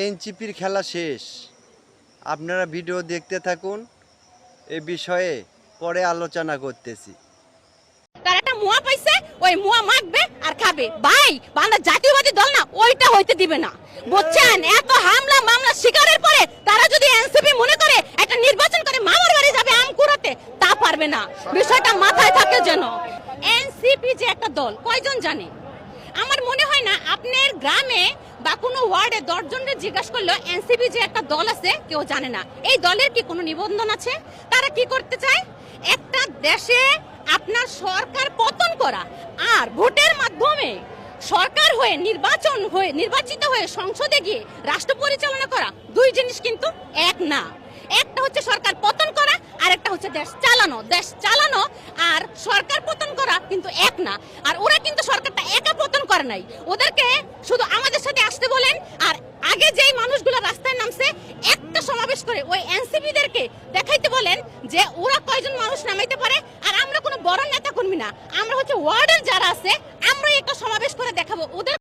এনসিপির খেলা শেষ। আপনারা ভিডিও দেখতে থাকুন, এ বিষয়ে পরে আলোচনা করতেছি। তার একটা মুয়া পাইছে, ওই মুয়া মাখবে আর খাবে। ভাই, বাংলা জাতীয়বাদী দল না ওইটা হইতে দিবে না, বুঝছেন? এত হামলা মামলা শিকারের পরে তারা যদি এনসিপি মনে করে একটা নির্বাচন করে মামার বাড়ি যাবে আম কুড়াতে, তা পারবে না। বিষয়টা মাথায় থাকে যেন। এনসিপি যে একটা দল কয়জন জানে? আমার মনে হয় না আপনার গ্রামে বা কোনো ওয়ার্ডে 10 জনের জিজ্ঞাসা করলেও এনসিপি যে একটা দল আছে কেউ জানে না। এই দলের কি কোনো নিবন্ধন আছে? তারা কি করতে চায়? একটা দেশে আপনার সরকার পতন করা আর ভোটের মাধ্যমে সরকার হয়ে নির্বাচিত হয়ে সংসদে গিয়ে রাষ্ট্র পরিচালনা করা দুই জিনিস কিন্তু এক না। একটা হচ্ছে সরকার পতন করা আর একটা হচ্ছে দেশ চালানো আর সরকার পতন করা কিন্তু এক না। আর ওরা কিন্তু সরকারটা একা পতন করে নাই, ওদেরকে শুধু আমাদের সাথে আসতে বলেন। আর আগে যেই মানুষগুলো রাস্তায় নামছে একটা সমাবেশ করে ওই এনসিপিদেরকে দেখাইতে বলেন যে ওরা কয়জন মানুষ নামাইতে পারে। আর আমরা কোনো বড় নেতা কর্মী না, আমরা হচ্ছে ওয়ার্ডের যারা আছে, আমরা একটা সমাবেশ করে দেখাবো ওদের